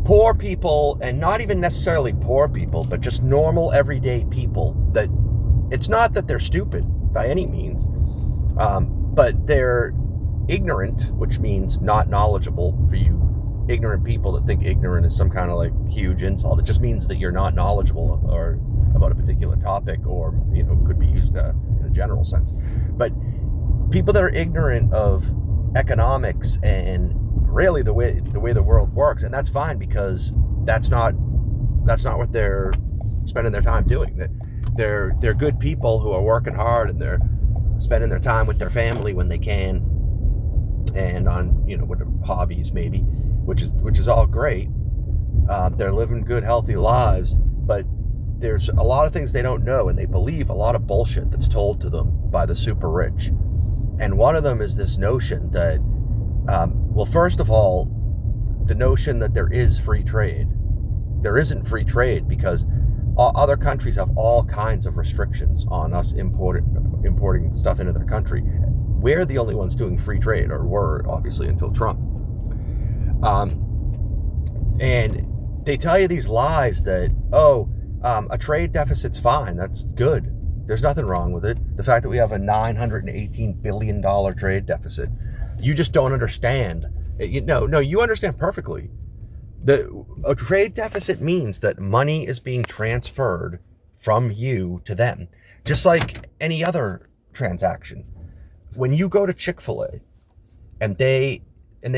poor people, and not even necessarily poor people, but just normal everyday people, that it's not that they're stupid by any means, but they're ignorant, which means not knowledgeable for you ignorant people that think ignorant is some kind of like huge insult. It just means that you're not knowledgeable or about a particular topic, or could be used in a general sense. But people that are ignorant of economics and really the way the world works, and that's fine, because that's not what they're spending their time doing. They're good people who are working hard, and they're spending their time with their family when they can, and on with hobbies maybe, which is all great. They're living good, healthy lives, but there's a lot of things they don't know, and they believe a lot of bullshit that's told to them by the super rich. And one of them is this notion that, well, first of all, the notion that there is free trade. There isn't free trade, because other countries have all kinds of restrictions on us importing stuff into their country. We're the only ones doing free trade, or were, obviously, until Trump. And they tell you these lies that, a trade deficit's fine, that's good. There's nothing wrong with it. The fact that we have a $918 billion trade deficit, you just don't understand. No, you understand perfectly. A trade deficit means that money is being transferred from you to them, just like any other transaction. When you go to Chick-fil-A and they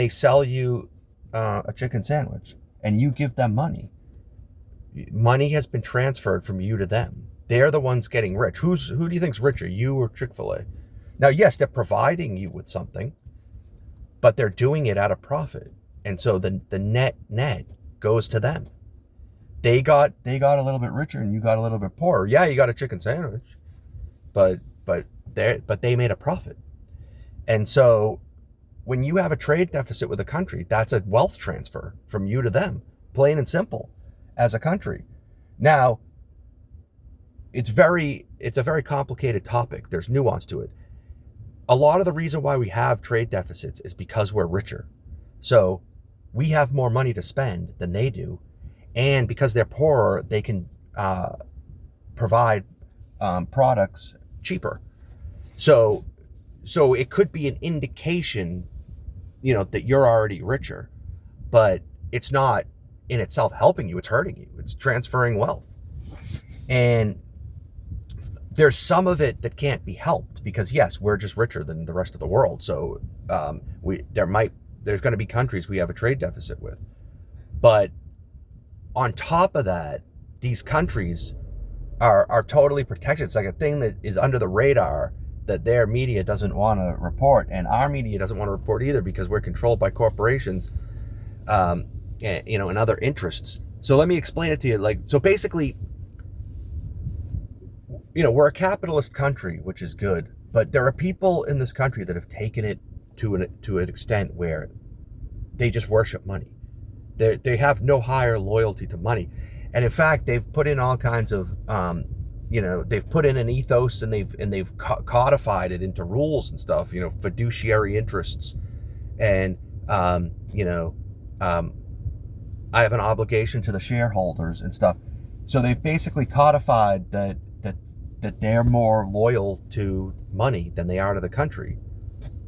sell you a chicken sandwich and you give them money has been transferred from you to them. They're the ones getting rich. Who do you think's richer, you or Chick-fil-A? Now, yes, they're providing you with something, but they're doing it at a profit. And so the net goes to them. They got a little bit richer and you got a little bit poorer. Yeah, you got a chicken sandwich, but they made a profit. And so when you have a trade deficit with a country, that's a wealth transfer from you to them, plain and simple, as a country. Now, it's a very complicated topic. There's nuance to it. A lot of the reason why we have trade deficits is because we're richer. So we have more money to spend than they do. And because they're poorer, they can provide products cheaper. So it could be an indication, that you're already richer, but it's not in itself helping you. It's hurting you. It's transferring wealth. And there's some of it that can't be helped, because yes, we're just richer than the rest of the world. So there's going to be countries we have a trade deficit with. But on top of that, these countries are totally protected. It's like a thing that is under the radar that their media doesn't want to report, and our media doesn't want to report either, because we're controlled by corporations, and other interests. So let me explain it to you. So basically, we're a capitalist country, which is good, but there are people in this country that have taken it to an extent where they just worship money. They have no higher loyalty to money. And in fact, they've put in all kinds of, they've put in an ethos, and they've codified it into rules and stuff, fiduciary interests. And, I have an obligation to the shareholders and stuff. So they've basically codified that they're more loyal to money than they are to the country.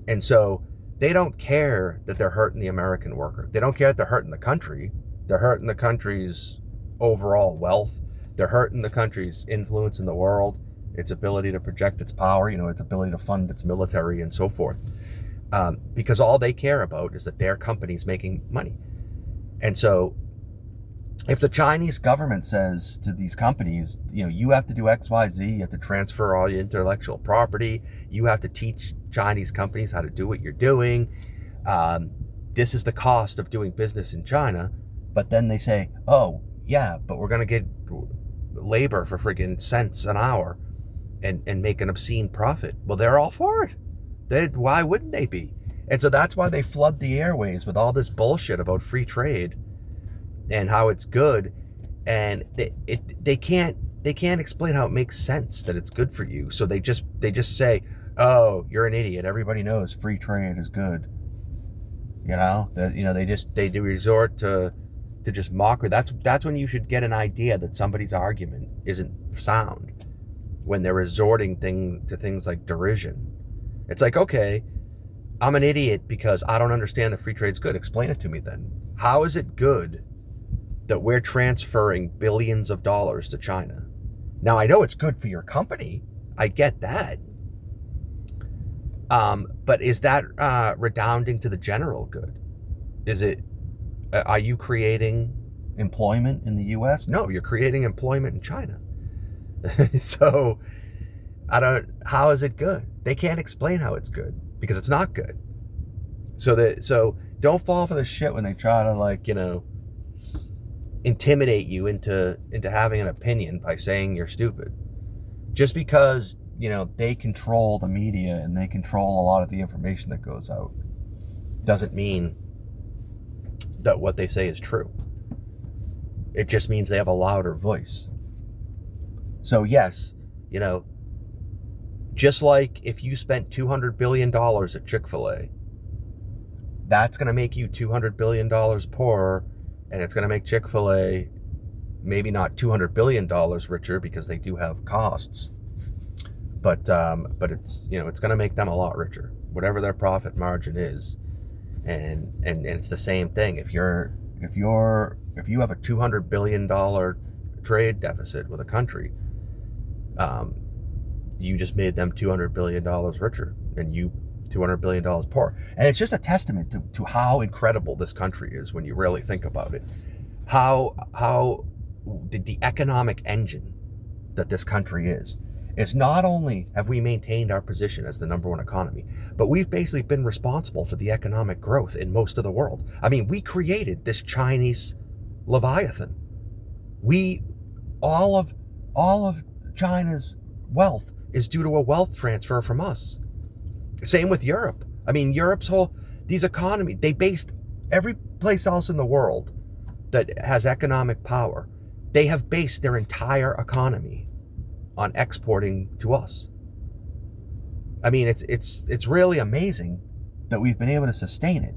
And so they don't care that they're hurting the American worker. They don't care that they're hurting the country. They're hurting the country's overall wealth. They're hurting the country's influence in the world, its ability to project its power, its ability to fund its military and so forth. Because all they care about is that their company's making money. And so if the Chinese government says to these companies, you have to do X, Y, Z, you have to transfer all your intellectual property, you have to teach Chinese companies how to do what you're doing, this is the cost of doing business in China. But then they say, oh, yeah, but we're going to get labor for friggin' cents an hour and make an obscene profit. Well, they're all for it. Why wouldn't they be? And so that's why they flood the airways with all this bullshit about free trade and how it's good. And they can't explain how it makes sense that it's good for you. So they just say, oh, you're an idiot. Everybody knows free trade is good. They resort to to just mock her. That's when you should get an idea that somebody's argument isn't sound, when they're resorting to things like derision. It's like, okay, I'm an idiot because I don't understand that free trade's good. Explain it to me then. How is it good that we're transferring billions of dollars to China? Now, I know it's good for your company. I get that. But is that redounding to the general good? Are you creating employment in the US? No, you're creating employment in China. So how is it good? They can't explain how it's good because it's not good. So don't fall for the shit when they try to intimidate you into having an opinion by saying you're stupid. Just because, they control the media and they control a lot of the information that goes out doesn't mean that what they say is true. It just means they have a louder voice. So yes, just like if you spent $200 billion at Chick-fil-A, that's going to make you $200 billion poorer, and it's going to make Chick-fil-A maybe not $200 billion richer because they do have costs, but it's it's going to make them a lot richer, whatever their profit margin is, and it's the same thing. If you have a $200 billion trade deficit with a country, you just made them $200 billion richer, and you $200 billion poor. And it's just a testament to how incredible this country is when you really think about it. How the economic engine that this country is not only have we maintained our position as the number one economy, but we've basically been responsible for the economic growth in most of the world. I mean, we created this Chinese Leviathan. All of China's wealth is due to a wealth transfer from us. Same with Europe. I mean, these economies, they based every place else in the world that has economic power, they have based their entire economy on exporting to us. I mean, it's really amazing that we've been able to sustain it,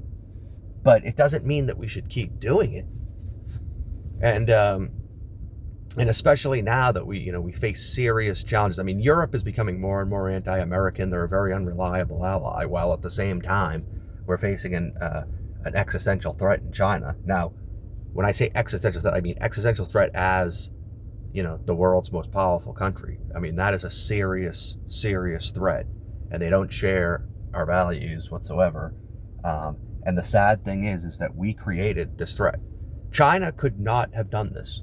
but it doesn't mean that we should keep doing it. And especially now that we face serious challenges. I mean, Europe is becoming more and more anti-American. They're a very unreliable ally, while at the same time we're facing an existential threat in China. Now, when I say existential threat, I mean existential threat as the world's most powerful country. I mean, that is a serious, serious threat, and they don't share our values whatsoever. And the sad thing is that we created this threat. China could not have done this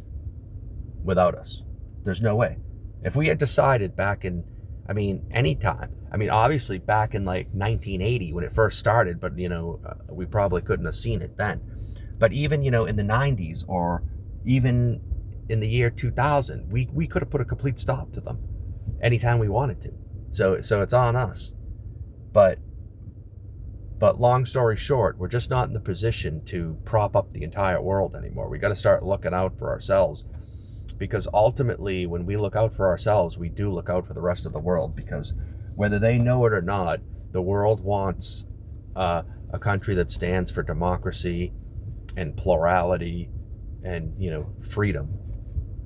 without us. There's no way. If we had decided back in, any time, obviously back in like 1980 when it first started, but we probably couldn't have seen it then. But even, in the 90s or even in the year 2000, we could have put a complete stop to them anytime we wanted to. So it's on us. But long story short, we're just not in the position to prop up the entire world anymore. We got to start looking out for ourselves. Because ultimately, when we look out for ourselves, we do look out for the rest of the world. Because whether they know it or not, the world wants a country that stands for democracy and plurality and freedom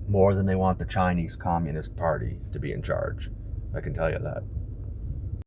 more than they want the Chinese Communist Party to be in charge. I can tell you that.